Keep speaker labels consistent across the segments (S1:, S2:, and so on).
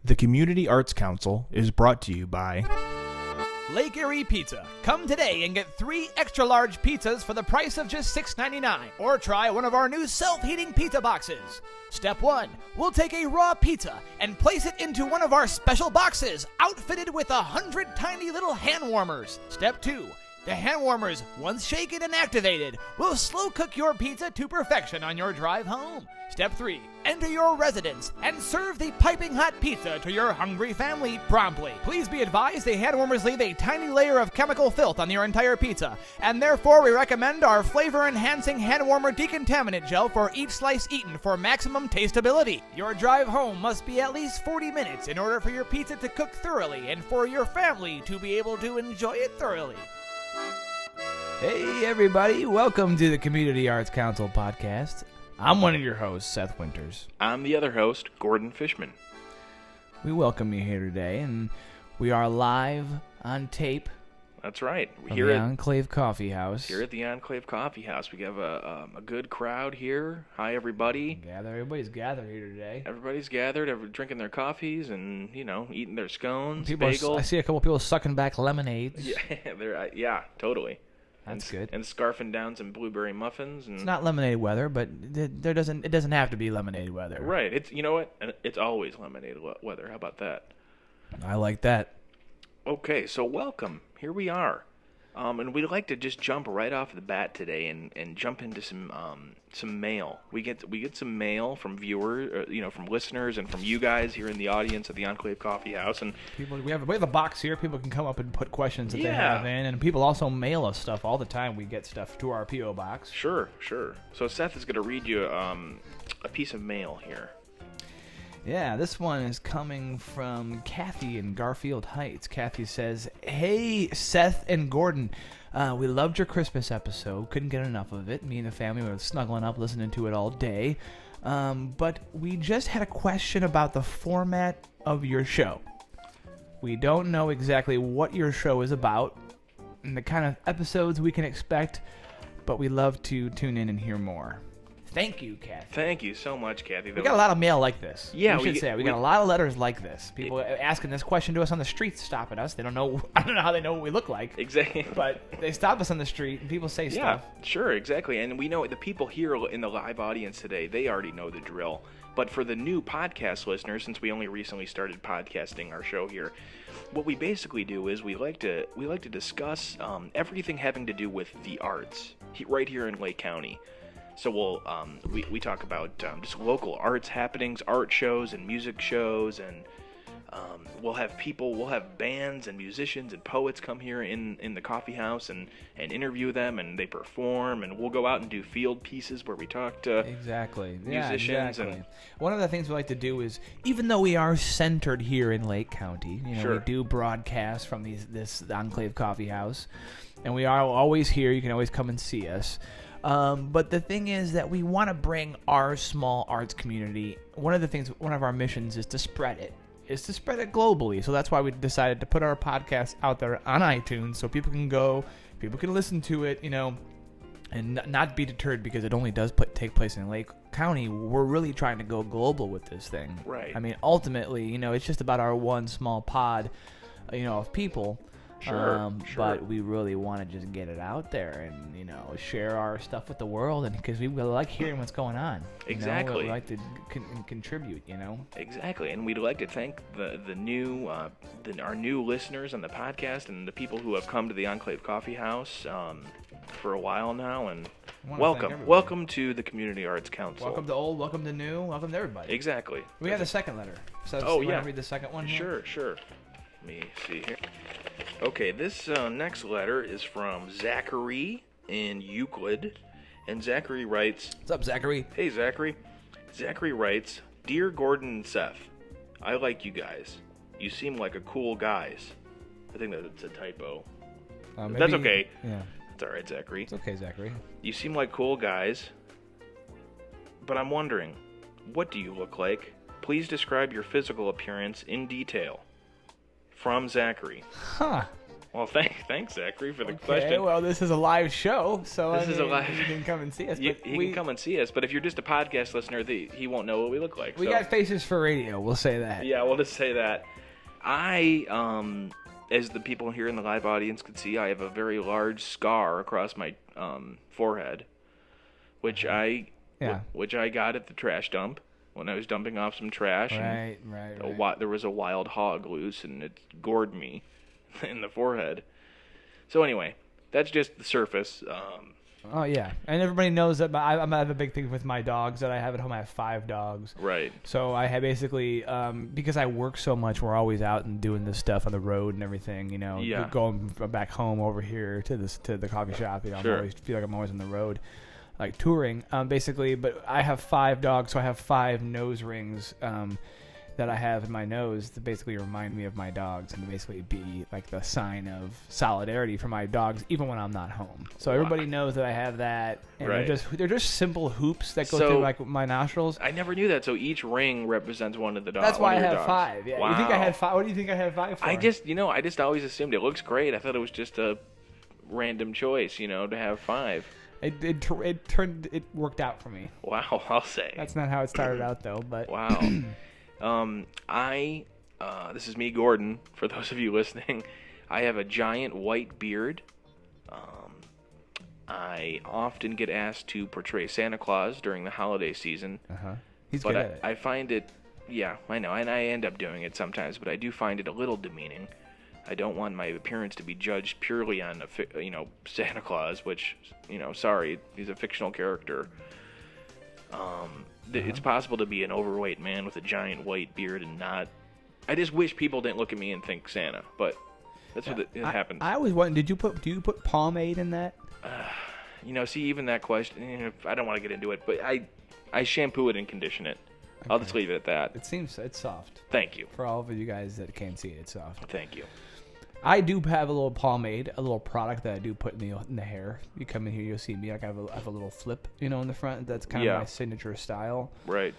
S1: The Community Arts Council is brought to you by
S2: Lake Erie Pizza. Come today and get 3 extra large pizzas for the price of just $6.99. Or try one of our new self-heating pizza boxes. Step 1. We'll take a raw pizza and place it into one of our special boxes, outfitted with 100 tiny little hand warmers. Step 2. The hand warmers, once shaken and activated, will slow cook your pizza to perfection on your drive home. Step 3. Enter your residence and serve the piping hot pizza to your hungry family promptly. Please be advised the hand warmers leave a tiny layer of chemical filth on your entire pizza, and therefore we recommend our flavor-enhancing hand warmer decontaminant gel for each slice eaten for maximum tasteability. Your drive home must be at least 40 minutes in order for your pizza to cook thoroughly and for your family to be able to enjoy it thoroughly. Hey everybody, welcome to the Community Arts Council podcast. I'm one of your hosts, Seth Winters.
S3: I'm the other host, Gordon Fishman.
S2: We welcome you here today, and we are live on tape.
S3: That's right.
S2: From the Enclave Coffee House.
S3: Here at the Enclave Coffee House. We have a good crowd here. Hi, everybody.
S2: Everybody's gathered here today.
S3: Everybody's gathered, drinking their coffees and, eating their scones,
S2: I
S3: bagels.
S2: see a couple people sucking back lemonades.
S3: Yeah, totally.
S2: That's good.
S3: And scarfing down some blueberry muffins. And
S2: it's not lemonade weather, but it doesn't have to be lemonade weather.
S3: Right. It's, you know what? It's always lemonade weather. How about that?
S2: I like that.
S3: Okay, so welcome. Here we are. And we'd like to just jump right off the bat today and jump into some mail. We get some mail from viewers, from listeners and from you guys here in the audience at the Enclave Coffee House. And
S2: we have a box here. People can come up and put questions that they have in, and people also mail us stuff all the time. We get stuff to our P.O. box.
S3: Sure. So Seth is going to read you a piece of mail here.
S2: Yeah, this one is coming from Kathy in Garfield Heights. Kathy says, "Hey, Seth and Gordon, we loved your Christmas episode. Couldn't get enough of it. Me and the family were snuggling up listening to it all day. But we just had a question about the format of your show. We don't know exactly what your show is about and the kind of episodes we can expect, but we love to tune in and hear more." Thank you, Kathy.
S3: Thank you so much, Kathy.
S2: We got a lot of mail like this.
S3: Yeah,
S2: we got a lot of letters like this. People asking this question to us on the street, stopping us. They don't know. I don't know how they know what we look like.
S3: Exactly.
S2: But they stop us on the street and people say stuff.
S3: Yeah, sure, exactly. And we know the people here in the live audience today, they already know the drill. But for the new podcast listeners, since we only recently started podcasting our show here, what we basically do is we like to discuss everything having to do with the arts right here in Lake County. So we talk about just local arts happenings, art shows and music shows, and we'll have bands and musicians and poets come here in the coffee house and interview them, and they perform, and we'll go out and do field pieces where we talk to musicians.
S2: Yeah, exactly. And one of the things we like to do is, even though we are centered here in Lake County,
S3: sure.
S2: We do broadcast from this Enclave Coffee House, and we are always here. You can always come and see us. But the thing is that we want to bring our small arts community. One of our missions is to spread it globally. So that's why we decided to put our podcast out there on iTunes so people can listen to it, and not be deterred because it only does take place in Lake County. We're really trying to go global with this thing.
S3: Right.
S2: I mean, ultimately, it's just about our one small pod, of people.
S3: Sure.
S2: But we really want to just get it out there and, share our stuff with the world, and because we like hearing what's going on.
S3: Exactly.
S2: We like to contribute,
S3: Exactly, and we'd like to thank our new listeners on the podcast and the people who have come to the Enclave Coffee House for a while now, and welcome to the Community Arts Council.
S2: Welcome to old, welcome to new, welcome to everybody.
S3: Exactly.
S2: We have the second letter. So
S3: you
S2: want to read the second one here?
S3: Sure. Let me see here. Okay, this next letter is from Zachary in Euclid, and Zachary writes...
S2: What's up, Zachary?
S3: Hey, Zachary. Zachary writes, "Dear Gordon and Seth, I like you guys. You seem like a cool guys." I think that's a typo. That's okay.
S2: Yeah.
S3: It's all right, Zachary.
S2: It's okay, Zachary.
S3: "You seem like cool guys, but I'm wondering, what do you look like? Please describe your physical appearance in detail." From Zachary.
S2: Huh.
S3: Well, thanks, Zachary, for the
S2: Okay,
S3: question.
S2: well, this is a live show, so
S3: This is a live-
S2: you can come and see us.
S3: He
S2: but
S3: can come and see us, but if you're just a podcast listener, he won't know what we look like.
S2: We
S3: so.
S2: got faces for radio. We'll say that.
S3: Yeah, we'll just say that. As the people here in the live audience could see, I have a very large scar across my forehead, which I got at the trash dump when I was dumping off some trash.
S2: Right.
S3: There was a wild hog loose, and it gored me in the forehead. So anyway, that's just the surface.
S2: Oh, yeah. And everybody knows that I have a big thing with my dogs that I have at home. I have 5 dogs.
S3: Right.
S2: So I have basically, because I work so much, we're always out and doing this stuff on the road and everything,
S3: Yeah.
S2: going back home over here to the coffee shop.
S3: Sure.
S2: I feel like I'm always on the road, like touring, basically. But I have 5 dogs, so I have 5 nose rings that I have in my nose to basically remind me of my dogs and to basically be like the sign of solidarity for my dogs, even when I'm not home. So everybody knows that I have that, and
S3: Right.
S2: they're just simple hoops that go through like my nostrils.
S3: I never knew that. So each ring represents one of the dogs.
S2: That's why I
S3: one of your
S2: have
S3: dogs.
S2: 5. Yeah.
S3: Wow.
S2: You think I had 5? What do you think I had 5 for?
S3: I just always assumed it looks great. I thought it was just a random choice, to have 5.
S2: It worked out for me.
S3: Wow, I'll say.
S2: That's not how it started out though, but
S3: Wow. This is me, Gordon, for those of you listening. I have a giant white beard. I often get asked to portray Santa Claus during the holiday season.
S2: he's
S3: But
S2: good at it.
S3: I find it, yeah, I know, and I end up doing it sometimes, but I do find it a little demeaning. I don't want my appearance to be judged purely on, Santa Claus, which, sorry, he's a fictional character. It's possible to be an overweight man with a giant white beard and not... I just wish people didn't look at me and think Santa, but that's what it happens.
S2: I always wondered, do you put pomade in that?
S3: See, even that question, I don't want to get into it, but I shampoo it and condition it. Okay. I'll just leave it at that.
S2: It's soft.
S3: Than't you.
S2: For all of you guys that can't see it, it's soft.
S3: Thank you.
S2: I do have a little pomade, a little product that I do put in the hair. You come in here, you'll see me. Like I have a little flip, in the front. That's kind of my signature style.
S3: Right.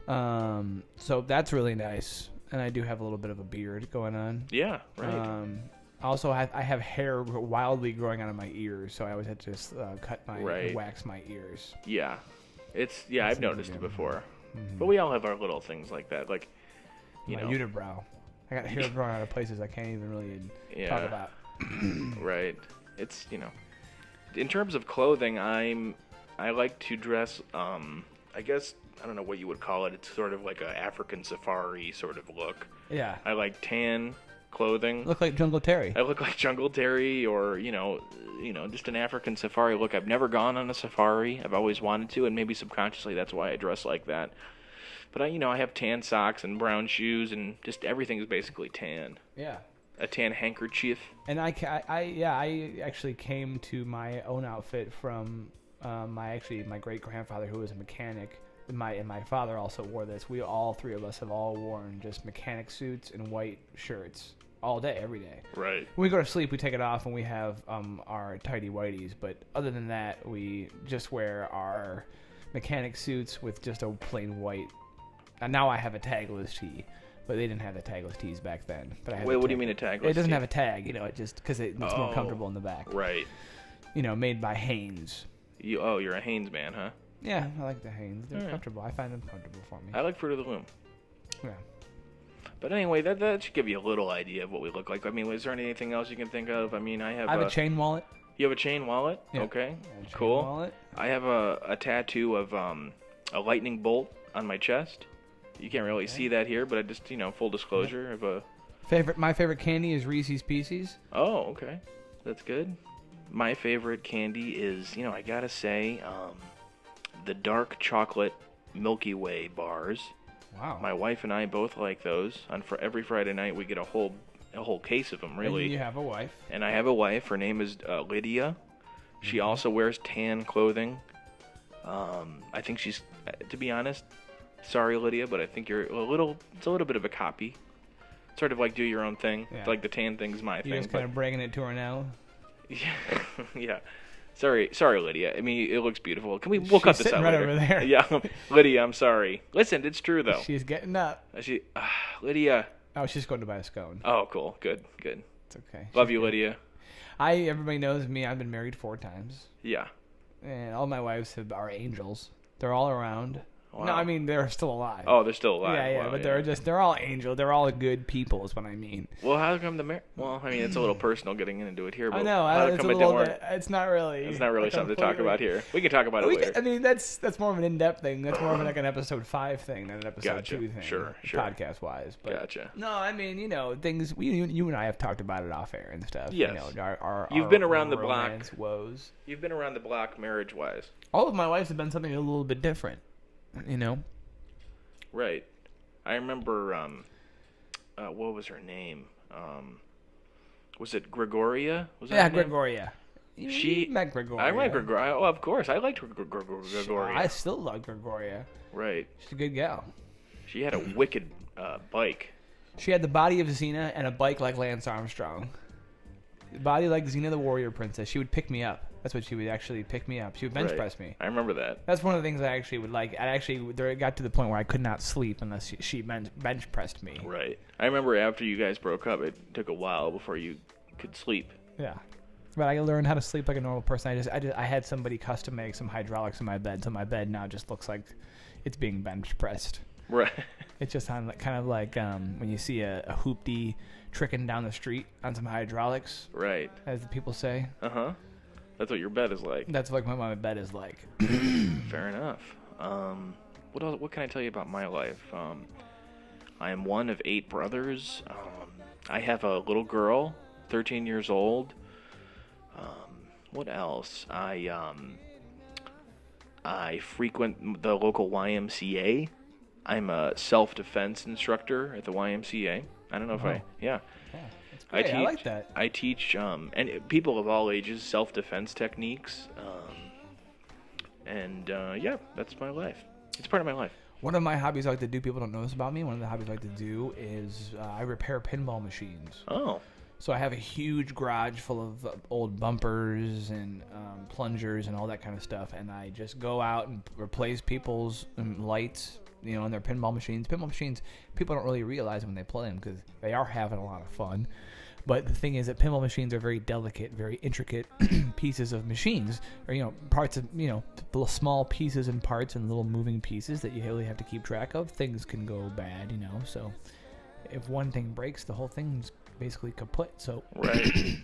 S2: So that's really nice. And I do have a little bit of a beard going on.
S3: Yeah, right.
S2: Also, I have hair wildly growing out of my ears, so I always had to just wax my ears.
S3: Yeah. I've noticed it before. Mm-hmm. But we all have our little things like that. Like,
S2: my unibrow. I got hair growing out of places I can't even really talk about.
S3: Right. It's, in terms of clothing, I like to dress, I guess, I don't know what you would call it. It's sort of like an African safari sort of look.
S2: Yeah.
S3: I like tan clothing.
S2: Look like Jungle Terry.
S3: I look like Jungle Terry or, just an African safari look. I've never gone on a safari. I've always wanted to, and maybe subconsciously that's why I dress like that. But I have tan socks and brown shoes, and just everything is basically tan.
S2: Yeah.
S3: A tan handkerchief.
S2: And I actually came to my own outfit from my great grandfather, who was a mechanic. And my father also wore this. We all 3 of us have all worn just mechanic suits and white shirts all day, every day.
S3: Right.
S2: When we go to sleep, we take it off and we have our tidy whities. But other than that, we just wear our mechanic suits with just a plain white. And now I have a tagless tee, but they didn't have the tagless tees back then. But I have
S3: Wait, what do you mean a tagless?
S2: It doesn't have a tag, it just because it's more comfortable in the back.
S3: Right.
S2: Made by Hanes.
S3: You're a Hanes man, huh?
S2: Yeah, I like the Hanes. They're comfortable. I find them comfortable for me.
S3: I like Fruit of the Loom.
S2: Yeah.
S3: But anyway, that should give you a little idea of what we look like. I mean, is there anything else you can think of? I mean, I have
S2: a chain wallet.
S3: You have a chain wallet?
S2: Yeah.
S3: Okay.
S2: Chain
S3: cool.
S2: Wallet.
S3: I have a tattoo of a lightning bolt on my chest. You can't really see that here, but I just, full disclosure of a...
S2: My favorite candy is Reese's Pieces.
S3: Oh, okay. That's good. My favorite candy is, I gotta say, the dark chocolate Milky Way bars.
S2: Wow.
S3: My wife and I both like those. For every Friday night, we get a whole case of them, really.
S2: And you have a wife.
S3: And I have a wife. Her name is Lydia. She also wears tan clothing. I think she's, to be honest, sorry, Lydia, but I think it's a little bit of a copy. Sort of like do your own thing.
S2: Yeah.
S3: Like the tan thing's my thing.
S2: You're just kind of bragging it to her now.
S3: Yeah. Sorry, Lydia. I mean, it looks beautiful. We'll cut this out
S2: right
S3: later.
S2: Over there.
S3: Yeah, Lydia, I'm sorry. Listen, it's true though.
S2: She's getting up.
S3: Lydia.
S2: Oh, she's going to buy a scone.
S3: Oh, cool. Good.
S2: It's okay.
S3: Love you, Lydia.
S2: Everybody knows me. I've been married 4 times.
S3: Yeah.
S2: And all my wives are angels. They're all around.
S3: Wow.
S2: No, I mean, they're still alive.
S3: Oh, they're still alive.
S2: Yeah,
S3: Wow,
S2: but they're all angels. They're all good people is what I mean.
S3: Well, how come well, I mean, it's a little personal getting into it here, but
S2: I know.
S3: how
S2: It's
S3: come
S2: a
S3: it didn't
S2: little
S3: work?
S2: bit. It's not really.
S3: It's not really something to talk about here. We can talk about it later.
S2: I mean, that's more of an in-depth thing. That's more of like an episode 5 thing than an episode
S3: Gotcha.
S2: 2 thing.
S3: Sure.
S2: Podcast-wise. But
S3: Gotcha.
S2: No, I mean, things. You and I have talked about it off air and stuff.
S3: Yes.
S2: You've
S3: been around the block.
S2: Woes.
S3: You've been around the block marriage-wise.
S2: All of my wives have been something a little bit different.
S3: Right. I remember, what was her name? Was it Gregoria? Was that her name?
S2: Gregoria. You met Gregoria.
S3: I met Gregoria. Oh, of course. I liked Gregoria.
S2: I still love Gregoria.
S3: Right.
S2: She's a good gal.
S3: She had a wicked bike.
S2: She had the body of Xena and a bike like Lance Armstrong. Body like Xena the Warrior Princess. She would pick me up. That's what she would actually pick me up. She would bench press me.
S3: I remember that.
S2: That's one of the things I actually would like. It got to the point where I could not sleep unless she bench pressed me.
S3: Right. I remember after you guys broke up, it took a while before you could sleep.
S2: Yeah. But I learned how to sleep like a normal person. I had somebody custom make some hydraulics in my bed, so my bed now just looks like it's being bench pressed.
S3: Right.
S2: It's just kind of like when you see a hoopty tricking down the street on some hydraulics.
S3: Right.
S2: As the people say.
S3: Uh-huh. That's what your bed is like.
S2: That's like what my bed is like.
S3: Fair enough. What can I tell you about my life? I am one of 8 brothers. I have a little girl, 13 years old. What else? I frequent the local YMCA. I'm a self-defense instructor at the YMCA. I don't know if yeah.
S2: That's great. I like that.
S3: I teach and people of all ages self-defense techniques. Yeah, that's my life. It's part of my life.
S2: One of my hobbies I like to do, people don't know this about me, one of the hobbies I like to do is I repair pinball machines.
S3: Oh.
S2: So I have a huge garage full of old bumpers and plungers and all that kind of stuff, and I just go out and replace people's lights, in their pinball machines. Pinball machines, people don't really realize when they play them because they are having a lot of fun. But the thing is that pinball machines are very delicate, very intricate pieces of machines, or parts of little small pieces and parts and little moving pieces that you really have to keep track of. Things can go bad, So if one thing breaks, the whole thing's basically kaput. So
S3: right.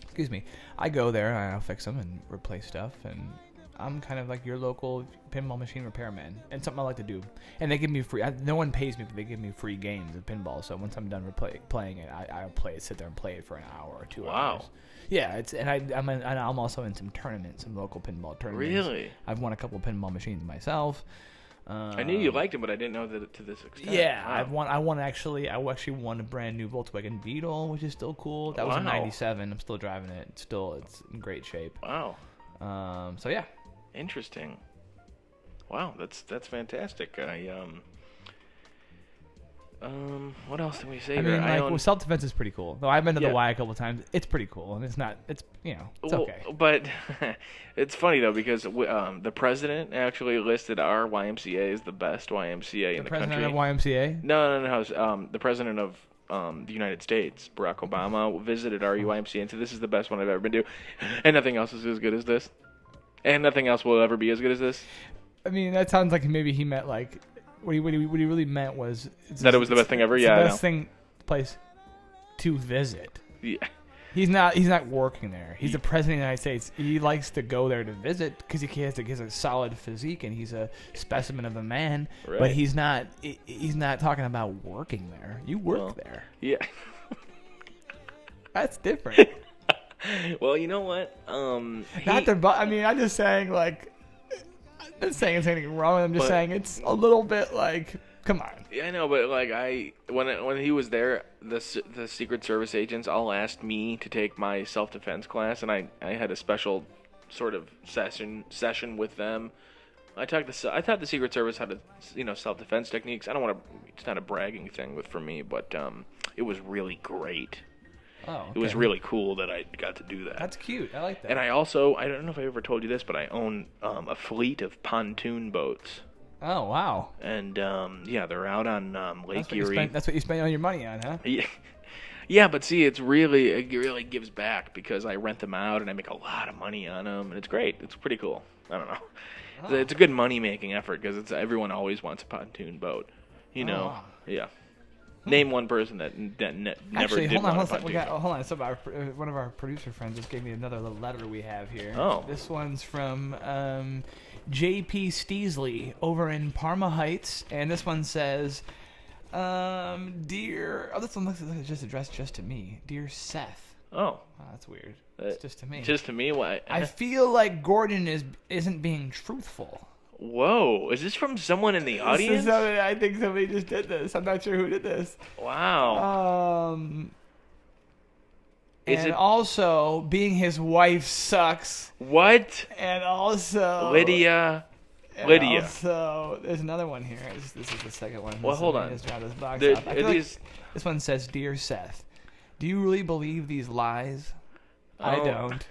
S2: Excuse me. I go there and I'll fix them and replace stuff, and I'm kind of like your local pinball machine repairman, and something I like to do. And they give me free. No one pays me, but they give me free games of pinball. So once I'm done playing it, I'll sit there and play it for an hour or 2 hours.
S3: Wow.
S2: Yeah, I'm also in some tournaments, some local pinball tournaments.
S3: Really?
S2: I've won a couple of pinball machines myself.
S3: I knew you liked it, but I didn't know that to this extent.
S2: Yeah,
S3: wow.
S2: I actually won a brand new Volkswagen Beetle, which is still cool. That was a '97. I'm still driving it. It's in great shape.
S3: Wow.
S2: So yeah.
S3: Interesting. Wow, that's fantastic. What else did we say?
S2: I mean, self-defense is pretty cool. Though I've been to the Y a couple of times. It's pretty cool, and it's okay.
S3: But it's funny though because the president actually listed our YMCA as the best YMCA in the country.
S2: The president of YMCA?
S3: No. The president of the United States, Barack Obama, visited our YMCA and said this is the best one I've ever been to, and nothing else is as good as this, and nothing else will ever be as good as this.
S2: I mean, that sounds like maybe he meant like. What he really meant was
S3: that it was the best thing ever.
S2: It's
S3: yeah,
S2: the best place to visit.
S3: Yeah,
S2: he's not working there. He's the president of the United States. He likes to go there to visit because he has a solid physique and he's a specimen of a man.
S3: Right.
S2: But he's not talking about working there. You work there.
S3: Yeah,
S2: that's different.
S3: Well, you know what?
S2: I'm just saying like. I'm not saying it's anything wrong. I'm just saying it's a little bit like, come on.
S3: Yeah, I know, but like when he was there, the Secret Service agents all asked me to take my self-defense class, and I had a special sort of session with them. I thought the Secret Service had self-defense techniques. It's not a bragging thing for me, but it was really great.
S2: Oh, okay.
S3: It was really cool that I got to do that.
S2: That's cute. I like that.
S3: And I don't know if I ever told you this, but I own a fleet of pontoon boats.
S2: Oh, wow.
S3: And, they're out on Lake Erie.
S2: That's what you spend all your money on, huh?
S3: Yeah, but see, it really gives back because I rent them out and I make a lot of money on them, and it's great. It's pretty cool. I don't know. It's a good money-making effort because everyone always wants a pontoon boat. You know?
S2: wow.
S3: Yeah. Name one person that never
S2: Actually,
S3: did
S2: hold on.
S3: want a pontoon boat.
S2: Hold on. So one of our producer friends just gave me another little letter we have here.
S3: Oh.
S2: This one's from J.P. Steasley over in Parma Heights, and this one says, "Dear," this one looks like it's just addressed just to me. Dear Seth.
S3: Oh.
S2: That's weird. It's just to me.
S3: Just to me? Why?
S2: I feel like Gordon isn't being truthful.
S3: Whoa. Is this from someone in the audience?
S2: I think somebody just did this. I'm not sure who did this.
S3: Wow.
S2: And also, being his wife sucks.
S3: What?
S2: And also...
S3: Lydia.
S2: Also, there's another one here. This is the second one.
S3: Well, hold on.
S2: This box
S3: There-
S2: off. I
S3: are
S2: feel like
S3: these-
S2: this one says, "Dear Seth, do you really believe these lies? I
S3: Oh.
S2: don't.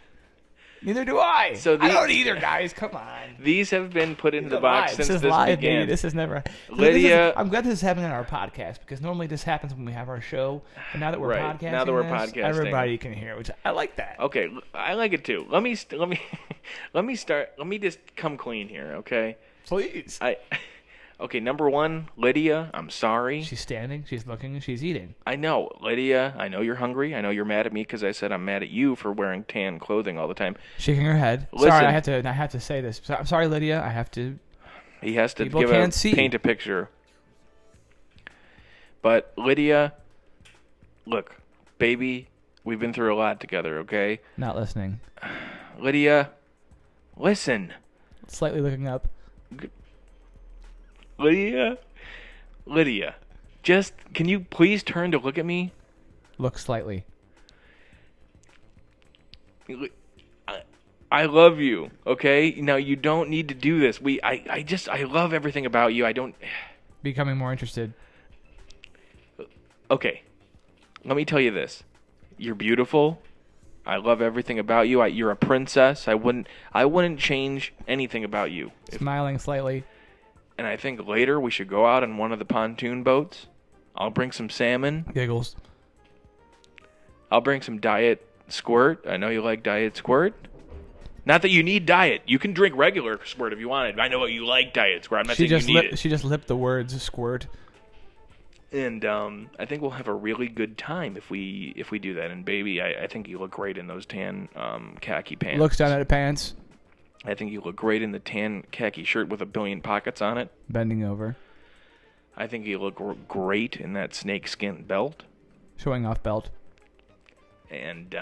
S2: Neither do I.
S3: So
S2: I don't either, guys. Come on.
S3: These have been put into the box since this
S2: live,
S3: began.
S2: baby. This is never.
S3: Lydia-
S2: I'm glad this is happening on our podcast because normally this happens when we have our show. But now that we're
S3: Right.
S2: podcasting,
S3: Now that we're
S2: this,
S3: podcasting.
S2: everybody can hear, which I like that.
S3: Okay, I like it too. Let me start. Let me just come clean here, okay?
S2: Please.
S3: Okay, number one, Lydia, I'm sorry.
S2: She's standing. She's looking. She's eating.
S3: I know, Lydia. I know you're hungry. I know you're mad at me because I said I'm mad at you for wearing tan clothing all the time.
S2: Shaking her head.
S3: Listen.
S2: Sorry, I have to say this. I'm sorry, Lydia. I have to.
S3: He has to
S2: People can't see.
S3: paint a picture. But Lydia, look, baby, we've been through a lot together, okay?
S2: Not listening.
S3: Lydia, listen.
S2: Slightly looking up.
S3: Lydia, just can you please turn to look at me?
S2: Look slightly.
S3: I love you, okay? Now you don't need to do this. I love everything about you. I don't.
S2: Becoming more interested.
S3: Okay, let me tell you this. You're beautiful. I love everything about you. You're a princess. I wouldn't change anything about you.
S2: Smiling slightly.
S3: And I think later we should go out on one of the pontoon boats. I'll bring some salmon.
S2: Giggles.
S3: I'll bring some Diet Squirt. I know you like Diet Squirt. Not that you need Diet. You can drink regular Squirt if you wanted. I know you like Diet Squirt. I'm not saying you need it.
S2: She just lipped the words squirt.
S3: And I think we'll have a really good time if we do that. And baby, I think you look great in those tan khaki pants.
S2: Looks down at her pants.
S3: I think you look great in the tan khaki shirt with a billion pockets on it.
S2: Bending over.
S3: I think you look great in that snakeskin belt.
S2: Showing off belt.
S3: And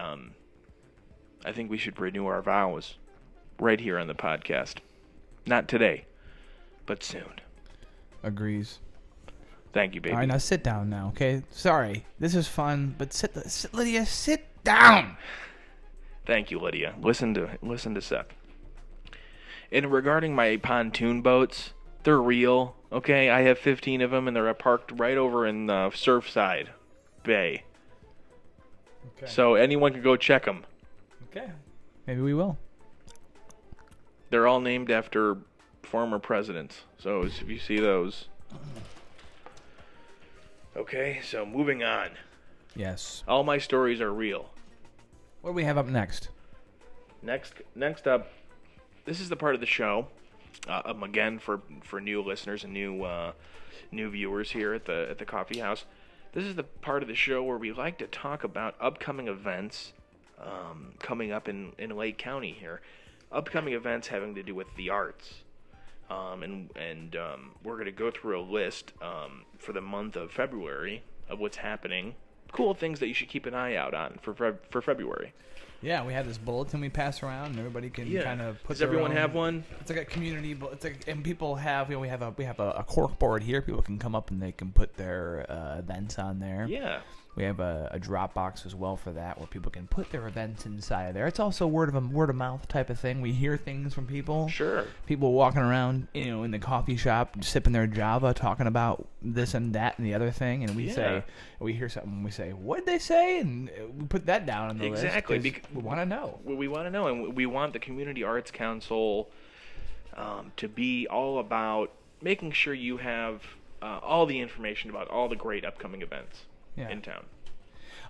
S3: I think we should renew our vows right here on the podcast. Not today, but soon.
S2: Agrees.
S3: Thank you, baby.
S2: All right, now sit down now, okay? Sorry. This is fun, but sit Lydia, sit down.
S3: Thank you, Lydia. Listen to Seth. And regarding my pontoon boats, they're real, okay? I have 15 of them, and they're parked right over in Surfside Bay.
S2: Okay.
S3: So anyone can go check them.
S2: Okay. Maybe we will.
S3: They're all named after former presidents. So if you see those. Okay, so moving on.
S2: Yes.
S3: All my stories are real.
S2: What do we have up next?
S3: Next up, this is the part of the show, again for new listeners and new viewers here at the coffee house. This is the part of the show where we like to talk about upcoming events coming up in Lake County here. Upcoming events having to do with the arts. And we're going to go through a list for the month of February of what's happening. Cool things that you should keep an eye out on for February.
S2: Yeah, we have this bulletin we pass around, and everybody can kind of put.
S3: Does everyone have one?
S2: It's like a community. It's like, and people have. We have a cork board here. People can come up and they can put their events on there.
S3: Yeah.
S2: We have a Dropbox as well for that, where people can put their events inside of there. It's also word of mouth type of thing. We hear things from people.
S3: Sure.
S2: People walking around, in the coffee shop, sipping their Java, talking about this and that and the other thing, and we hear something, and we say, "What'd they say?" And we put that down on the list.
S3: Exactly.
S2: We want to know.
S3: We want to know, and we want the Community Arts Council to be all about making sure you have all the information about all the great upcoming events in town.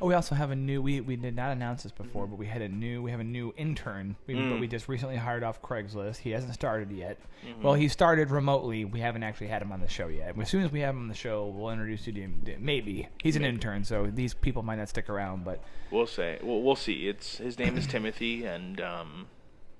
S2: Oh, we also have a new. We did not announce this before, but we have a new intern. But we just recently hired off Craigslist. He hasn't started yet. Well, he started remotely. We haven't actually had him on the show yet. As soon as we have him on the show, we'll introduce you to him. Maybe he's an intern, so these people might not stick around, but
S3: we'll see. His name is Timothy, and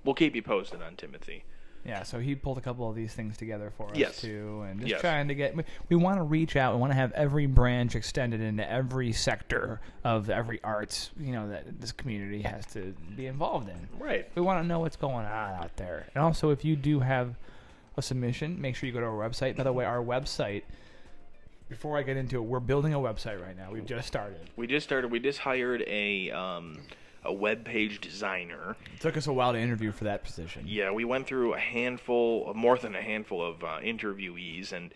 S3: we'll keep you posted on Timothy.
S2: Yeah, so he pulled a couple of these things together for us,
S3: yes.
S2: too, and just trying to get... We want to reach out. We want to have every branch extended into every sector of every arts, that this community has to be involved in.
S3: Right.
S2: We want to know what's going on out there. And also, if you do have a submission, make sure you go to our website. By the way, our website... Before I get into it, we're building a website right now. We've just started. We just
S3: hired a web page designer.
S2: It took us a while to interview for that position.
S3: Yeah, we went through more than a handful of interviewees, and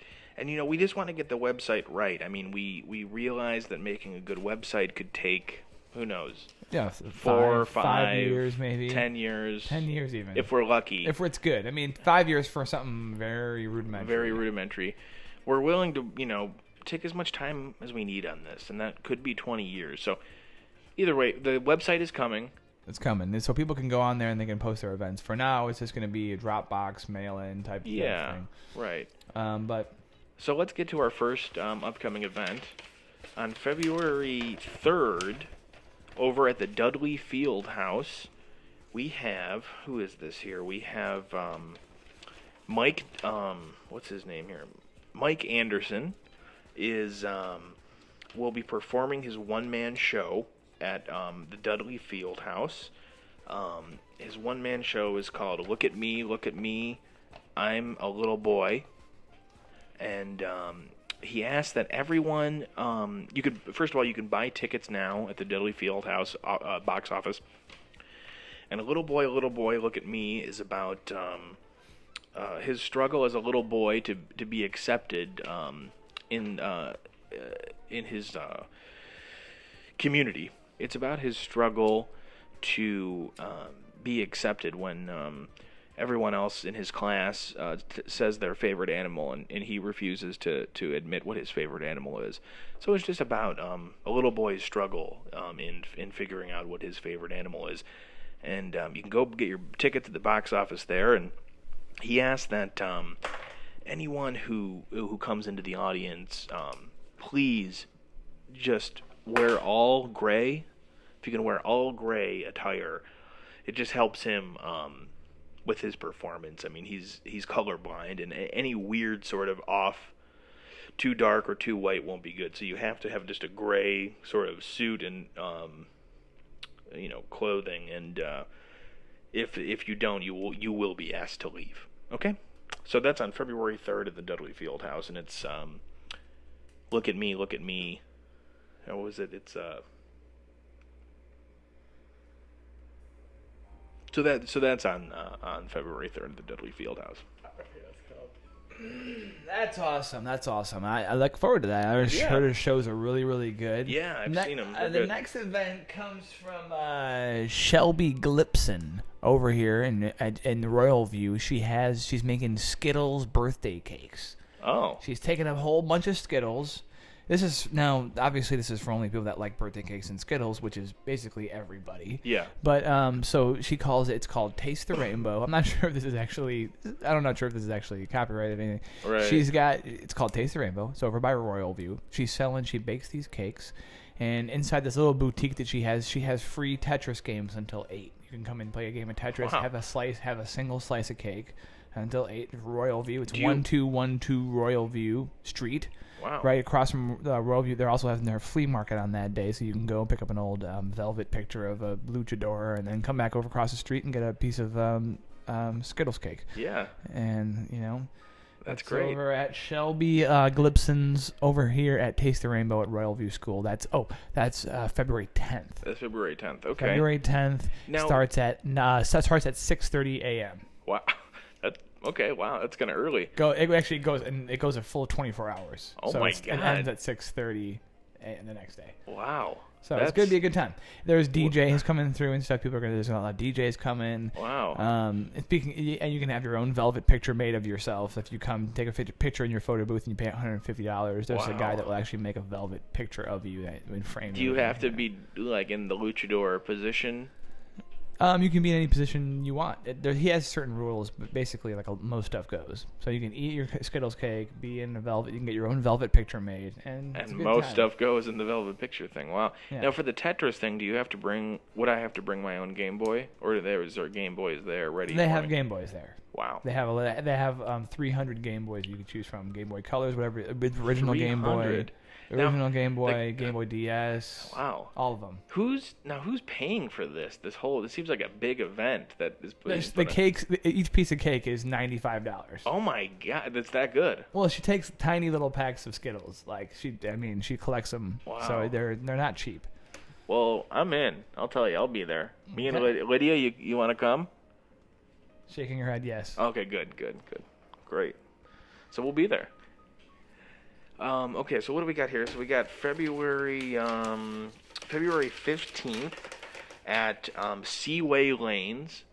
S3: we just want to get the website right. I mean, we realized that making a good website could take, who knows?
S2: Yeah,
S3: 5
S2: years maybe.
S3: 10 years.
S2: 10 years even.
S3: If we're lucky.
S2: If it's good. I mean, 5 years for something very rudimentary.
S3: Very rudimentary. We're willing to, take as much time as we need on this, and that could be 20 years. So either way, the website is coming.
S2: It's coming. So people can go on there and they can post their events. For now, it's just going to be a Dropbox, mail-in type thing.
S3: Yeah, right. So let's get to our first upcoming event. On February 3rd, over at the Dudley Field House, we have... Who is this here? We have Mike... what's his name here? Mike Anderson will be performing his one-man show at the Dudley Field House. His one-man show is called Look at Me, I'm a Little Boy. And he asked that everyone, you can buy tickets now at the Dudley Field House box office. And a little boy, look at me is about his struggle as a little boy to be accepted in his community. It's about his struggle to be accepted when everyone else in his class says their favorite animal, and he refuses to admit what his favorite animal is. So it's just about a little boy's struggle in figuring out what his favorite animal is. And you can go get your ticket to the box office there, and he asked that anyone who comes into the audience, please just wear all gray. If you can wear all gray attire, it just helps him with his performance. I mean, he's colorblind, and any weird sort of off, too dark or too white won't be good. So you have to have just a gray sort of suit and clothing, and if you don't, you will be asked to leave. Okay, so that's on February 3rd at the Dudley Field House, and it's Look at Me. How was it? It's So that's on February 3rd at the Dudley Field House.
S2: That's awesome. I look forward to that. I heard his shows are really, really good.
S3: Yeah, I've seen them.
S2: The next event comes from Shelby Glipson over here in Royal View. She's making Skittles birthday cakes.
S3: Oh.
S2: She's taking a whole bunch of Skittles. Obviously this is for only people that like birthday cakes and Skittles, which is basically everybody.
S3: Yeah.
S2: But so she calls it's called Taste the Rainbow. I'm not sure if this is actually copyrighted or anything.
S3: Right.
S2: It's called Taste the Rainbow. It's over by Royal View. She bakes these cakes, and inside this little boutique that she has free Tetris games until 8. You can come and play a game of Tetris, have a single slice of cake until 8. Royal View. It's 1212 Royal View Street.
S3: Wow.
S2: Right across from Royal View. They're also having their flea market on that day, so you can go pick up an old velvet picture of a luchador and then come back over across the street and get a piece of Skittles cake.
S3: Yeah.
S2: And,
S3: that's great.
S2: Over at Shelby Glipson's over here at Taste the Rainbow at Royal View School. That's February 10th.
S3: That's February 10th. Okay.
S2: February 10th starts at 6:30 a.m.
S3: Wow. Okay, wow, that's kind of early.
S2: It actually goes a full 24 hours.
S3: Oh, so my God.
S2: It ends at 6:30 the next day.
S3: Wow.
S2: So it's going to be a good time. There's DJs coming through and stuff. There's a lot of DJs coming.
S3: Wow.
S2: And you can have your own velvet picture made of yourself. If you come take a picture in your photo booth and you pay $150, there's a guy that will actually make a velvet picture of you and frame.
S3: Do you have to be like in the luchador position?
S2: You can be in any position you want. He has certain rules, but basically, like most stuff goes. So you can eat your Skittles cake, be in a velvet. You can get your own velvet picture made, and
S3: most stuff goes in the velvet picture thing. Wow.
S2: Yeah.
S3: Now for the Tetris thing, do you have to bring? Would I have to bring my own Game Boy, or is there Game Boys there ready?
S2: They have Game Boys there.
S3: Wow.
S2: They have 300 Game Boys you can choose from. Game Boy Colors, whatever. Original Game Boy. Original Game Boy, Game Boy DS.
S3: Wow.
S2: All of them.
S3: Who's paying for this? This seems like a big event that is
S2: the cakes. Each piece of cake is $95.
S3: Oh my God, that's that good.
S2: Well, she takes tiny little packs of Skittles. Like she collects them.
S3: Wow.
S2: So they're not cheap.
S3: Well, I'm in. I'll tell you, I'll be there. Me and Lydia, you want to come?
S2: Shaking her head, yes.
S3: Okay, good. Great. So we'll be there. Okay, so what do we got here? So we got February 15th at Seaway Lanes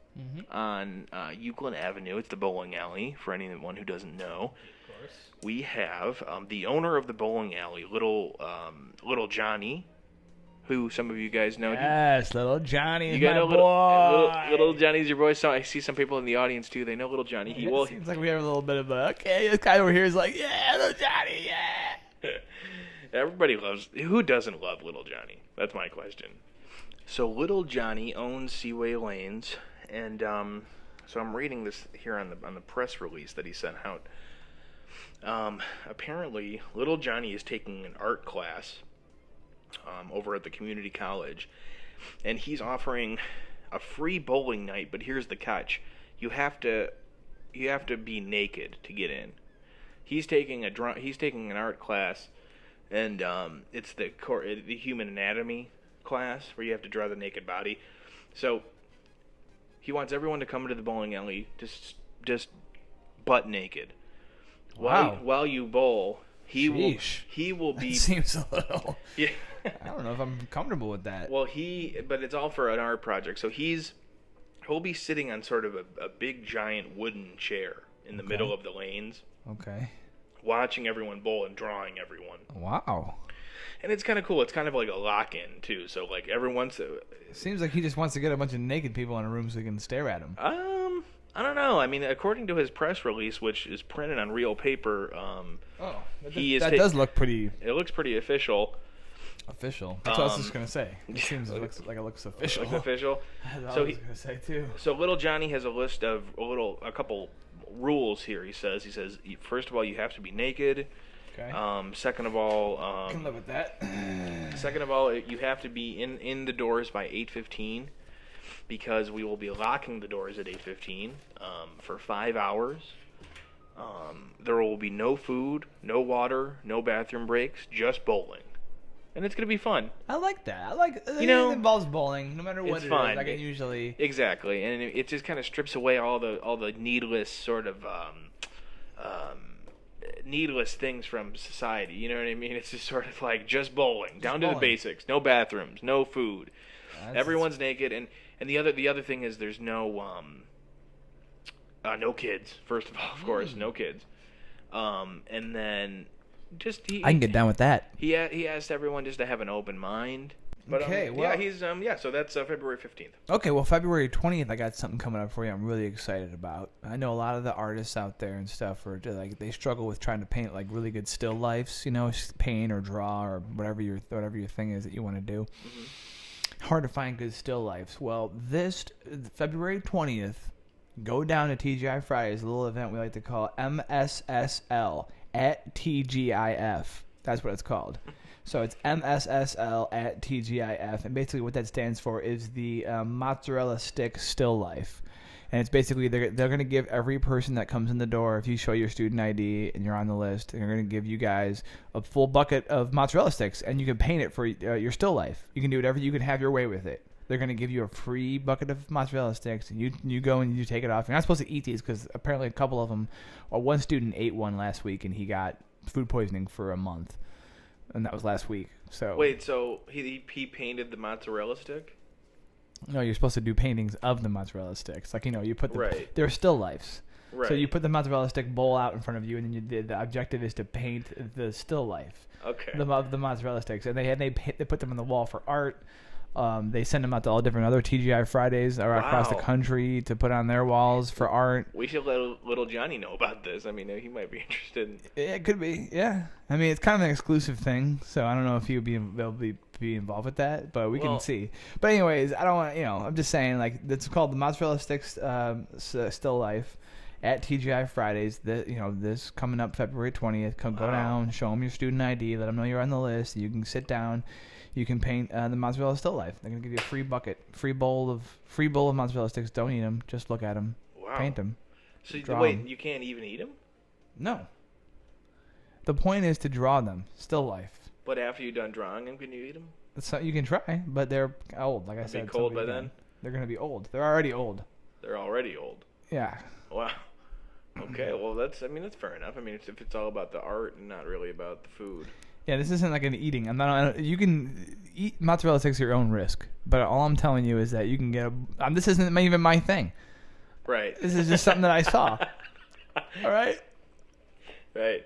S3: on Euclid Avenue. It's the bowling alley, for anyone who doesn't know. Of course. We have the owner of the bowling alley, Little Johnny, who some of you guys know.
S2: Yes, Little Johnny is
S3: my
S2: boy.
S3: Little Johnny's your boy. So I see some people in the audience too. They know Little Johnny.
S2: It seems like we have a little bit of this guy over here is like, yeah, Little Johnny, yeah.
S3: Everybody loves. Who doesn't love Little Johnny? That's my question. So Little Johnny owns Seaway Lanes, and so I'm reading this here on the press release that he sent out. Apparently, Little Johnny is taking an art class over at the community college, and he's offering a free bowling night. But here's the catch: you have to be naked to get in. He's taking an art class, and it's the human anatomy class where you have to draw the naked body. So he wants everyone to come into the bowling alley just butt naked.
S2: Wow.
S3: While you bowl, he will be.
S2: That seems a little.
S3: Yeah.
S2: I don't know if I'm comfortable with that.
S3: Well, but it's all for an art project. So he'll be sitting on sort of a big giant wooden chair in the middle of the lanes.
S2: Okay.
S3: Watching everyone bowl and drawing everyone.
S2: Wow.
S3: And it's kind of cool. It's kind of like a lock-in too. So like everyone's.
S2: It seems like he just wants to get a bunch of naked people in a room so he can stare at them.
S3: I don't know. I mean, according to his press release, which is printed on real paper,
S2: that does look pretty.
S3: It looks pretty official.
S2: Official. That's what I was just gonna say. It seems it looks official.
S3: Looks official.
S2: That's what I was gonna say too.
S3: So Little Johnny has a list of a couple rules here. He says, first of all, you have to be naked.
S2: Okay.
S3: Second of all,
S2: can live with that.
S3: Second of all, you have to be in the doors by 8:15, because we will be locking the doors at 8:15 for 5 hours. There will be no food, no water, no bathroom breaks, just bowling. And it's going to be fun.
S2: I like that. It involves bowling, no matter what it
S3: fun.
S2: is. Like it usually.
S3: Exactly, and it just kind of strips away all the needless sort of needless things from society. You know what I mean? It's just sort of like just bowling, down to the basics. No bathrooms, no food. Everyone's naked, and the other thing is there's no kids. First of all, of course, no kids. And then. I
S2: can get down with that.
S3: He asked everyone just to have an open mind. But,
S2: okay, well,
S3: so that's February 15th.
S2: Okay, well, February 20th, I got something coming up for you. I'm really excited about. I know a lot of the artists out there and stuff are like they struggle with trying to paint like really good still lifes, paint or draw or whatever your thing is that you want to do. Mm-hmm. Hard to find good still lifes. Well, this February 20th, go down to TGI Fridays, a little event we like to call MSSL. At TGIF. That's what it's called. So it's MSSL at TGIF. And basically what that stands for is the mozzarella stick still life. And it's basically they're going to give every person that comes in the door, if you show your student ID and you're on the list, they're going to give you guys a full bucket of mozzarella sticks. And you can paint it for your still life. You can do whatever. You can have your way with it. They're going to give you a free bucket of mozzarella sticks, and you go and you take it off. You're not supposed to eat these because apparently a couple of them, or one student ate one last week, and he got food poisoning for a month. and that was last week. So
S3: Wait, so he painted the mozzarella stick?
S2: no, you're supposed to do paintings of the mozzarella sticks. Like, you put the
S3: Right.
S2: they're still lifes.
S3: Right.
S2: So you put the mozzarella stick bowl out in front of you, and then the objective is to paint the still life.
S3: Okay.
S2: The mozzarella sticks, and they put them on the wall for art. They send them out to all different other TGI Fridays across the
S3: Wow.
S2: country to put on their walls for art.
S3: We should let little Johnny know about this. I mean, he might be interested.
S2: It could be, yeah. I mean, it's kind of an exclusive thing, so I don't know if they'll be involved with that, but we can see. But anyways, I don't want I'm just saying, like, it's called the Mozzarella Sticks Still Life at TGI Fridays. This coming up February 20th. Go down, show them your student ID, let them know you're on the list. You can sit down. You can paint the mozzarella still life. They're gonna give you a free bucket, free bowl of mozzarella sticks. Don't eat them. Just look at them.
S3: Wow.
S2: Paint them.
S3: So
S2: Draw
S3: wait,
S2: 'em.
S3: you can't even eat them?
S2: No. The point is to draw them. Still life.
S3: But after you're done drawing them, can you eat them?
S2: So you can try, but they're old. Like I said,
S3: Be cold by
S2: somebody
S3: then?
S2: They're gonna be old. They're already old.
S3: They're already old.
S2: Yeah.
S3: Wow. Okay, well that's fair enough. I mean, if it's all about the art and not really about the food.
S2: Yeah, this isn't like an eating. You can eat mozzarella sticks at your own risk, but all I'm telling you is that you can get this isn't even my thing.
S3: Right.
S2: This is just something that I saw. All right.
S3: Right.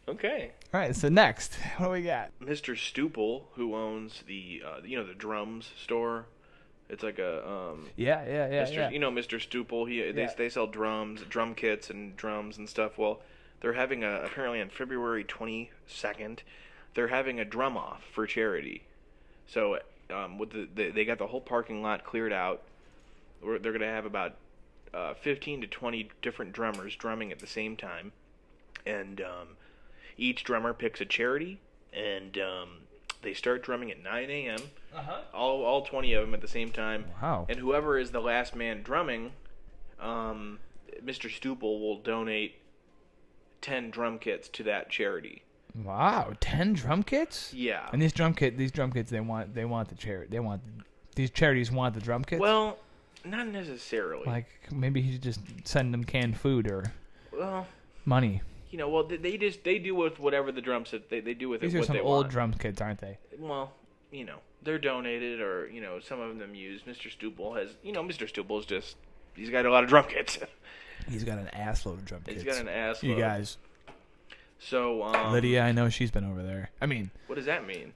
S3: Okay.
S2: All right. So next, what do we got?
S3: Mr. Stupel, who owns the the drums store. It's like a
S2: Yeah.
S3: Mr. You know Mr. Stupel. They sell drums, drum kits, and drums and stuff. Well, they're having apparently on February 22nd, they're having a drum off for charity. So they got the whole parking lot cleared out. They're going to have about 15 to 20 different drummers drumming at the same time, and each drummer picks a charity, and they start drumming at 9 a.m. All 20 of them at the same time.
S2: Wow.
S3: And whoever is the last man drumming, Mr. Stupel will donate 10 drum kits to that charity.
S2: Wow, 10 drum kits?
S3: Yeah.
S2: And these drum kits, they want the charity. These charities want the drum kits.
S3: Well, not necessarily.
S2: Like maybe he should just send them canned food or money.
S3: Well, they do with whatever the drums that they do with
S2: These
S3: it
S2: are
S3: what
S2: some
S3: they
S2: old
S3: want.
S2: drum kits, aren't they?
S3: Well, they're donated, or some of them used. Mr. Stupel has, Mr. Stupel's just he's got a lot of drum kits.
S2: He's got an ass load of drum kits.
S3: He's got an ass.
S2: You
S3: load.
S2: guys.
S3: So
S2: Lydia, I know she's been over there. I mean,
S3: what does that mean?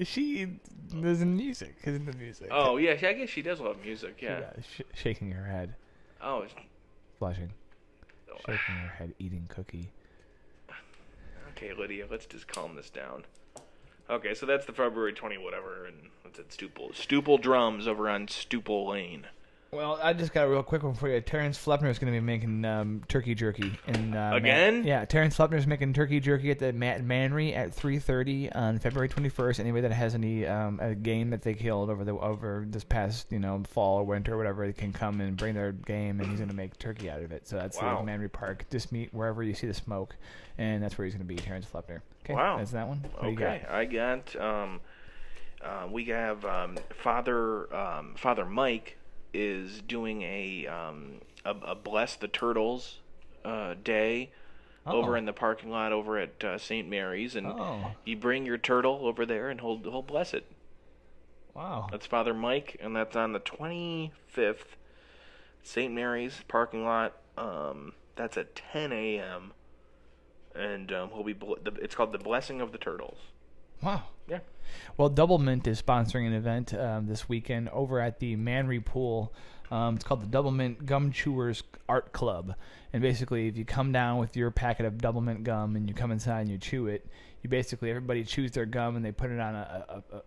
S2: She is in music. Is in the music.
S3: Oh yeah, I guess she does love music. Yeah.
S2: Shaking her head,
S3: Oh.
S2: blushing, shaking her head, eating cookie.
S3: Okay, Lydia, let's just calm this down. Okay, so that's the February 20 whatever, and what's it? Stupel Drums over on Stupel Lane.
S2: Well, I just got a real quick one for you. Terrence Fleppner is going to be making turkey jerky.
S3: Again?
S2: Yeah, Terrence Fleppner is making turkey jerky at the Manry at 3:30 on February 21st. Anybody that has any a game that they killed over this past fall or winter or whatever, they can come and bring their game, and he's going to make turkey out of it. So that's
S3: Wow.
S2: the Manry Park. Just meet wherever you see the smoke, and that's where he's going to be. Terrence Fleppner. Okay,
S3: Wow.
S2: that's that one. What do you
S3: Okay,
S2: got?
S3: I got we have Father Mike is doing a Bless the Turtles day over in the parking lot over at St. Mary's, and you bring your turtle over there and he'll bless it.
S2: Wow.
S3: That's Father Mike, and that's on the 25th, St. Mary's parking lot. That's at 10 a.m. And he'll be it's called the Blessing of the Turtles.
S2: Wow.
S3: Yeah.
S2: Well, Double Mint is sponsoring an event this weekend over at the Manry Pool. It's called the Double Mint Gum Chewers Art Club. And basically, if you come down with your packet of Double Mint gum and you come inside and you chew it, everybody chews their gum and they put it on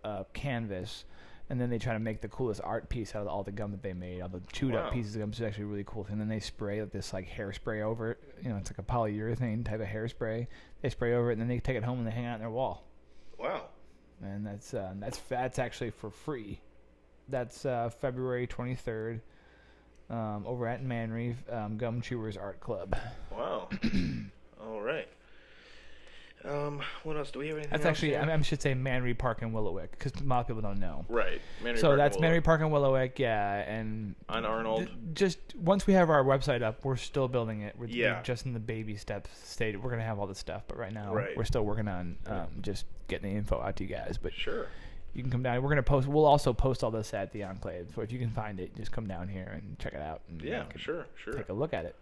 S2: a canvas. And then they try to make the coolest art piece out of all the gum that they made, all the chewed up pieces of gum. It's actually a really cool thing. And then they spray this like hairspray over it. It's like a polyurethane type of hairspray. They spray over it and then they take it home and they hang it on their wall.
S3: Wow.
S2: And that's actually for free. That's February 23rd over at Manry Gum Chewers Art Club.
S3: Wow. All right. What else do we have? Anything
S2: That's
S3: else
S2: actually,
S3: here?
S2: I should say Manry Park in Willowwick, because a lot of people don't know.
S3: Right.
S2: So that's Manry Park in Willowwick, yeah, and
S3: on Arnold.
S2: Just once we have our website up, we're still building it. We're
S3: Yeah.
S2: just in the baby steps stage. We're gonna have all this stuff, but right now
S3: Right.
S2: we're still working on just getting the info out to you guys. But
S3: Sure.
S2: you can come down. We're gonna post. We'll also post all this at the Enclave. So if you can find it, just come down here and check it out. And
S3: Yeah,
S2: you can
S3: sure.
S2: Take a look at it.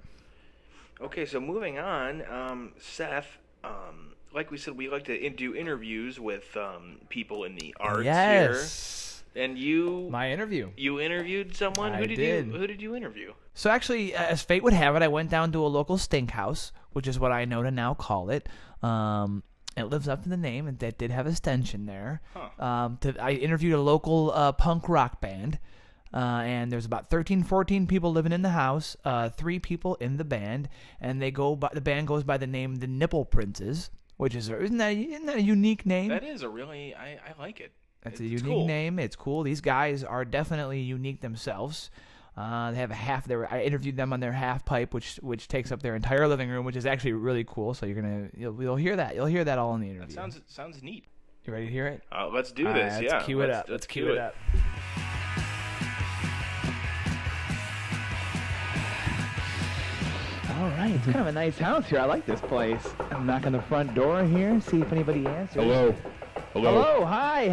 S3: Okay, so moving on, Seth. Like we said, we like to do interviews with people in the arts
S2: Yes.
S3: here. And you,
S2: My interview.
S3: you interviewed someone.
S2: I
S3: Who did
S2: did.
S3: you? Who did you interview?
S2: So actually, as fate would have it, I went down to a local stink house, which is what I know to now call it. It lives up to the name, and that did have a stench in there.
S3: Huh.
S2: I interviewed a local punk rock band, and there's about 13, 14 people living in the house, 3 people in the band, and the band goes by the name The Nipple Princes, which isn't that a unique name?
S3: That is a really, I like it.
S2: That's a
S3: It's
S2: unique
S3: cool.
S2: name. It's cool. These guys are definitely unique themselves. They have a half. I interviewed them on their half pipe, which takes up their entire living room, which is actually really cool. So you'll hear that. You'll hear that all in the interview.
S3: That sounds neat.
S2: You ready to hear it?
S3: Let's do
S2: All right,
S3: this.
S2: let's
S3: Yeah.
S2: cue it up. Let's cue it up.
S4: All right, it's kind of a nice house here. I like this place. I'm knocking the front door here, see if anybody answers.
S5: Hello.
S4: Hello, hi.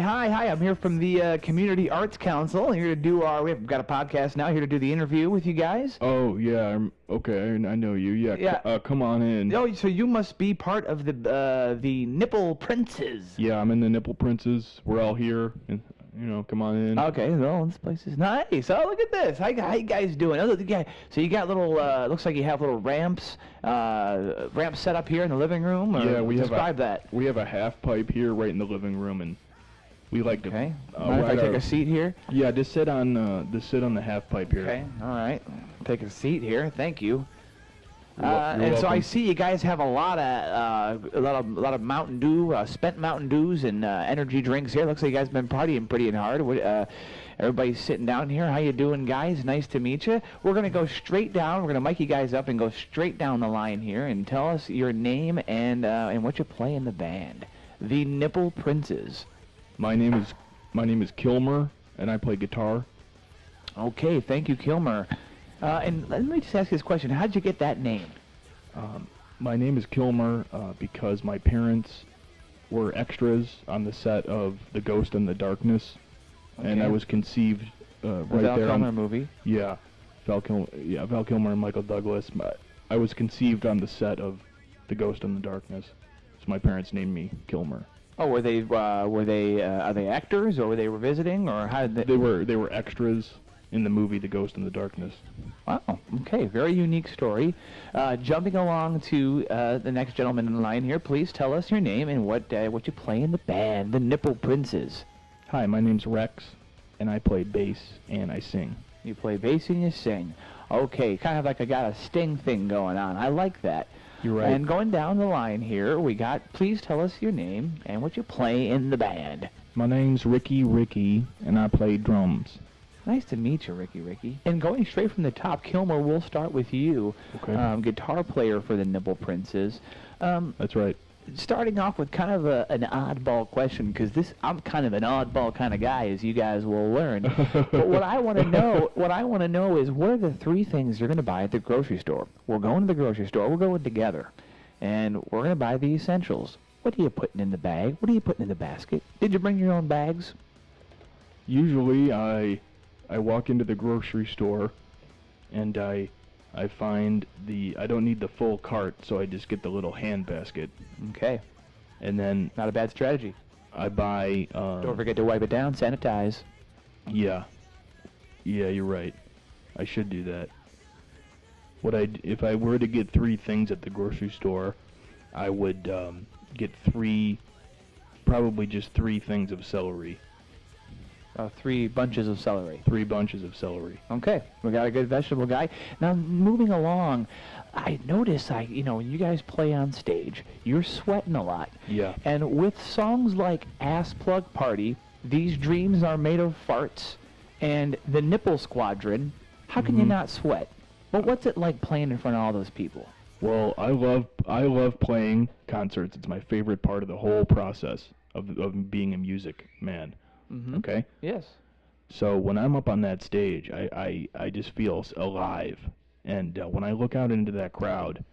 S4: I'm here from the Community Arts Council. Here to do we've got a podcast now, here to do the interview with you guys.
S5: Oh yeah. Okay. I know you. Yeah.
S4: Yeah.
S5: Come on in.
S4: Oh, so you must be part of the Nipple Princes.
S5: Yeah, I'm in the Nipple Princes. We're all here, and come on in.
S4: Okay, well, this place is nice. Oh, look at this. How you guys doing? Oh, so you got little, looks like you have little ramps set up here in the living room? Or
S5: Yeah, we have
S4: describe that.
S5: We have a half pipe here right in the living room, and we like
S4: Okay.
S5: to.
S4: Mind if I
S5: ride
S4: take
S5: our-
S4: a seat here?
S5: Yeah, just sit on the half pipe here.
S4: Okay, all right. Take a seat here. Thank you.
S5: You're
S4: And so I
S5: welcome.
S4: see you guys have a lot of Mountain Dew, spent Mountain Dews and energy drinks here. Looks like you guys been partying pretty hard. Everybody's sitting down here. How you doing, guys? Nice to meet you. We're gonna go straight down. We're gonna mic you guys up and go straight down the line here and tell us your name and what you play in the band. The Nipple Princes.
S5: My name is Kilmer, and I play guitar.
S4: Okay, thank you, Kilmer. And let me just ask you this question: how'd you get that name?
S5: My name is Kilmer because my parents were extras on the set of The Ghost and the Darkness, and I
S4: Okay.
S5: was conceived
S4: The
S5: right
S4: Val
S5: there.
S4: Kilmer movie.
S5: Yeah, Val Kilmer and Michael Douglas. I was conceived on the set of The Ghost and the Darkness, so my parents named me Kilmer.
S4: Oh, are they actors, or were they visiting, or how did
S5: They were extras in the movie The Ghost and the Darkness.
S4: Wow. Okay. Very unique story. Jumping along to the next gentleman in line here, please tell us your name and what you play in the band, the Nipple Princes.
S5: Hi, my name's Rex, and I play bass and I sing.
S4: You play bass and you sing. Okay. Kind of like I got a sting thing going on. I like that.
S5: You're right.
S4: And going down the line here, we got. Please tell us your name and what you play in the band.
S5: My name's Ricky, and I play drums.
S4: Nice to meet you, Ricky. And going straight from the top, Kilmer, we'll start with you.
S5: Okay.
S4: Guitar player for the Nipple Princes.
S5: That's right.
S4: Starting off with kind of an oddball question, because I'm kind of an oddball kind of guy, as you guys will learn. But what I want to know is, what are the 3 things you're going to buy at the grocery store? We're going to the grocery store. We're going together, and we're going to buy the essentials. What are you putting in the bag? What are you putting in the basket? Did you bring your own bags?
S5: Usually, I walk into the grocery store, and I find I don't need the full cart, so I just get the little hand basket,
S4: Okay,
S5: and then
S4: not a bad strategy.
S5: I buy.
S4: Don't forget to wipe it down, sanitize.
S5: Yeah, you're right. I should do that. If I were to get 3 things at the grocery store, I would get probably just 3 things of celery.
S4: 3 bunches of celery.
S5: 3 bunches of celery.
S4: Okay, we got a good vegetable guy. Now, moving along, I notice, when you guys play on stage, you're sweating a lot.
S5: Yeah.
S4: And with songs like Ass Plug Party, These Dreams Are Made of Farts, and The Nipple Squadron, how can you not sweat? Well, what's it like playing in front of all those people?
S5: Well, I love playing concerts. It's my favorite part of the whole process of being a music man.
S4: Mm-hmm.
S5: Okay?
S4: Yes.
S5: So when I'm up on that stage, I just feel alive. And when I look out into that crowd,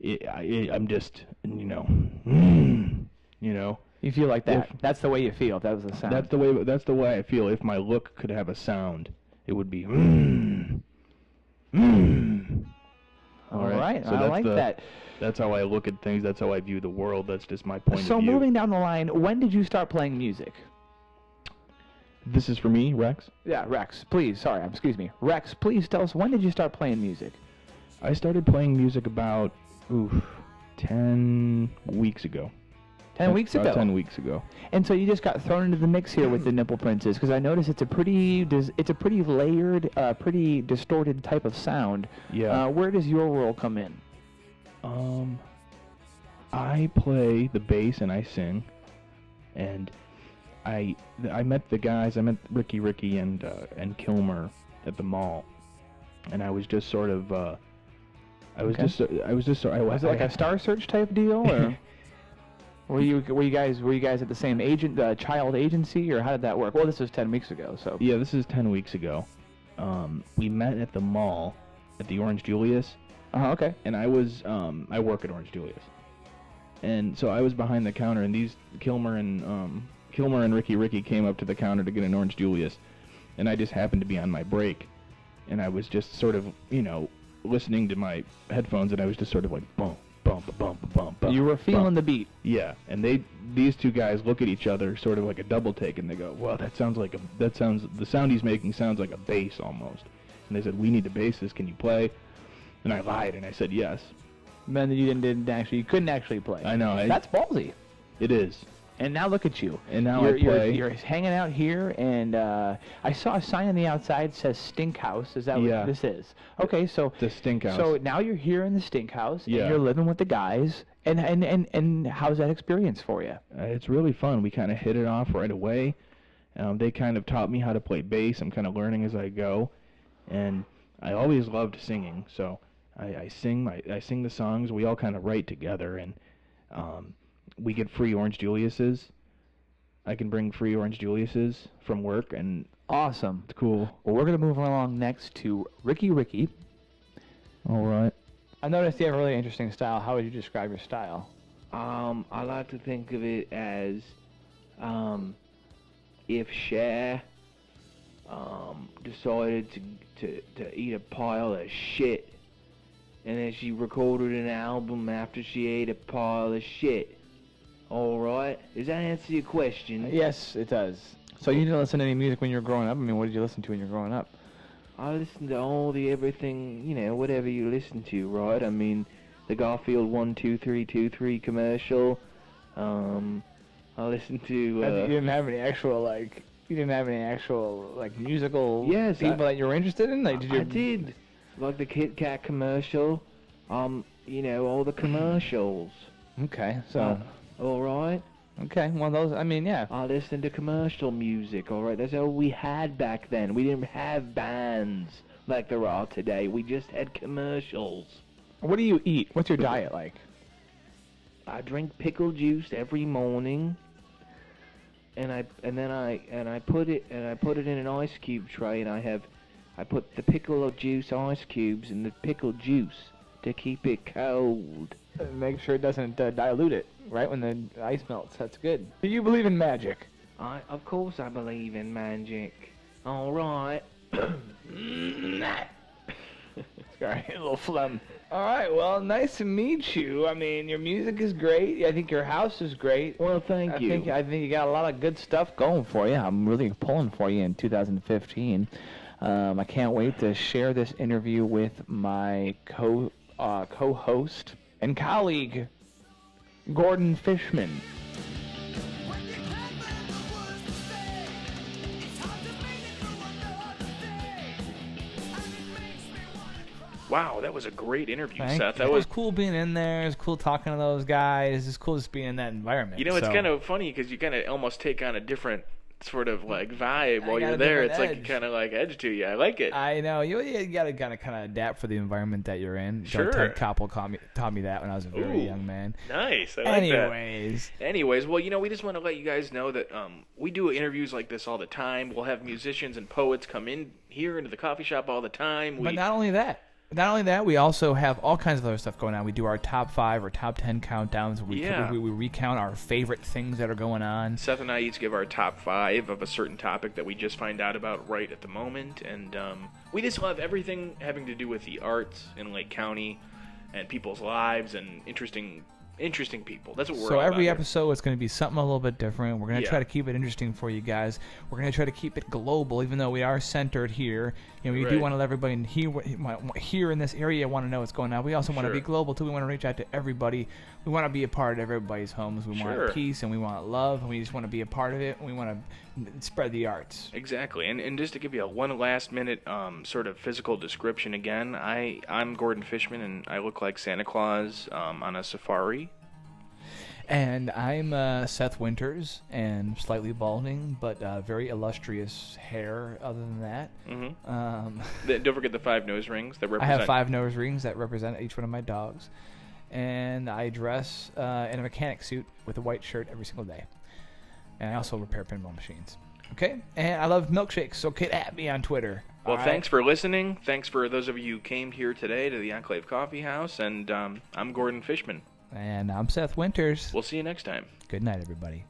S5: I'm just, you know.
S4: You feel like that. That's the way you feel. If that was the sound.
S5: That's the way I feel. If my look could have a sound, it would be
S4: All right.
S5: So
S4: I like that.
S5: That's how I look at things. That's how I view the world. That's just my point of
S4: So
S5: view.
S4: moving down the line, when did you start playing music?
S5: This is for me, Rex.
S4: Yeah, Rex, please. Sorry, excuse me. Rex, please tell us, when did you start playing music?
S5: I started playing music about 10 weeks ago.
S4: 10 weeks ago?
S5: About 10 weeks ago.
S4: And so you just got thrown into the mix here with the Nipple Princess, because I noticed it's a pretty layered, pretty distorted type of sound.
S5: Yeah.
S4: Where does your role come in?
S5: I play the bass and I sing, and I met the guys. I met Ricky and Kilmer at the mall, and I was just sort of was it
S4: like a Star Search type deal, or were you guys at the same child agency, or how did that work? Well, this was 10 weeks ago, so
S5: yeah, this is 10 weeks ago. We met at the mall at the Orange Julius.
S4: Okay.
S5: And I was I work at Orange Julius, and so I was behind the counter, and these Kilmer and Ricky came up to the counter to get an Orange Julius, and I just happened to be on my break, and I was just sort of, listening to my headphones, and I was just sort of like bump, bump, bump, bump, bump.
S4: You were feeling
S5: bump.
S4: the beat.
S5: Yeah, and these two guys look at each other sort of like a double take, and they go, "Well, the sound he's making sounds like a bass almost." And they said, "We need a bassist. Can you play?" And I lied, and I said yes.
S4: Man, you you couldn't actually play.
S5: I know.
S4: That's ballsy.
S5: It is.
S4: And now look at you.
S5: And now I play.
S4: You're hanging out here, and I saw a sign on the outside that says Stink House. Is that what this is? Okay, so
S5: the Stink House.
S4: So now you're here in the Stink House, and
S5: Yeah.
S4: you're living with the guys. And how's that experience for you?
S5: It's really fun. We kind of hit it off right away. They kind of taught me how to play bass. I'm kind of learning as I go, and I always loved singing. So I sing the songs. We all kind of write together, and we get free Orange Juliuses. I can bring free Orange Juliuses from work, and
S4: awesome.
S5: It's cool.
S4: Well, we're gonna move along next to Ricky.
S5: All right.
S4: I noticed you have a really interesting style. How would you describe your style?
S6: I like to think of it as if Cher decided to eat a pile of shit, and then she recorded an album after she ate a pile of shit. Alright? Does that answer your question?
S4: Yes, it does. So you didn't listen to any music when you were growing up? I mean, what did you listen to when you were growing up?
S6: I listened to all the everything, whatever you listen to, right? I mean, the Garfield 1-2-3-2-3 commercial. I listened to...
S4: You didn't have any actual, musical people that you were interested in? Like,
S6: I did. Like the Kit Kat commercial. All the commercials.
S4: Okay, so...
S6: Alright?
S4: Okay, well, those, yeah.
S6: I listened to commercial music, alright? That's all we had back then. We didn't have bands like there are today. We just had commercials.
S4: What do you eat? What's your diet like?
S6: I drink pickle juice every morning, and I put it in an ice cube tray, and I put the pickle juice ice cubes in the pickle juice to keep it cold.
S4: Make sure it doesn't dilute it, right, when the ice melts. That's good. Do you believe in magic?
S6: Of course I believe in magic. Alright.
S4: Sorry, a little phlegm. Alright, well, nice to meet you. I mean, your music is great. I think your house is great.
S6: Well, thank you.
S4: I think you got a lot of good stuff going for you. I'm really pulling for you in 2015. I can't wait to share this interview with my co-host and colleague, Gordon Fishman.
S3: Wow, that was a great interview,
S2: Thank
S3: Seth.
S2: you. It was cool being in there. It was cool talking to those guys. It's cool just being in that environment.
S3: It's kind of funny because you kind of almost take on a different sort of like vibe while
S2: got
S3: you're
S2: a
S3: there.
S2: different
S3: It's like
S2: edge.
S3: kind of like edge to you. I like it.
S2: I know you gotta kind of adapt for the environment that you're in.
S3: Sure.
S2: Ted Koppel taught me that when I was a very
S3: Ooh.
S2: young man.
S3: Nice. I like that.
S2: Anyways,
S3: Well, we just want to let you guys know that we do interviews like this all the time. We'll have musicians and poets come in here into the coffee shop all the time.
S2: but not only that, we also have all kinds of other stuff going on. We do our top 5 or top 10 countdowns.
S3: Yeah.
S2: We recount our favorite things that are going on.
S3: Seth and I each give our top 5 of a certain topic that we just find out about right at the moment, and we just love everything having to do with the arts in Lake County and people's lives and interesting people. That's what we're all
S2: So
S3: about
S2: every
S3: here.
S2: episode is going to be something a little bit different. We're going to
S3: Yeah.
S2: try to keep it interesting for you guys. We're going to try to keep it global, even though we are centered here. We
S3: Right.
S2: do want to let everybody here in this area want to know what's going on. We also want to
S3: Sure.
S2: be global too. We want to reach out to everybody. We want to be a part of everybody's homes. We
S3: Sure.
S2: want peace and we want love, and we just want to be a part of it. And we want to spread the arts.
S3: Exactly, and just to give you one last minute sort of physical description again, I'm Gordon Fishman, and I look like Santa Claus on a safari.
S2: And I'm Seth Winters, and slightly balding, but very illustrious hair. Other than that,
S3: Don't forget the 5 nose rings that
S2: I
S3: represent.
S2: have 5 nose rings that represent each one of my dogs, and I dress in a mechanic suit with a white shirt every single day. And I also repair pinball machines. Okay, and I love milkshakes, so get at me on Twitter.
S3: Well,
S2: All right?
S3: thanks for listening. Thanks for those of you who came here today to the Enclave Coffee House, and I'm Gordon Fishman.
S2: And I'm Seth Winters.
S3: We'll see you next time.
S2: Good night, everybody.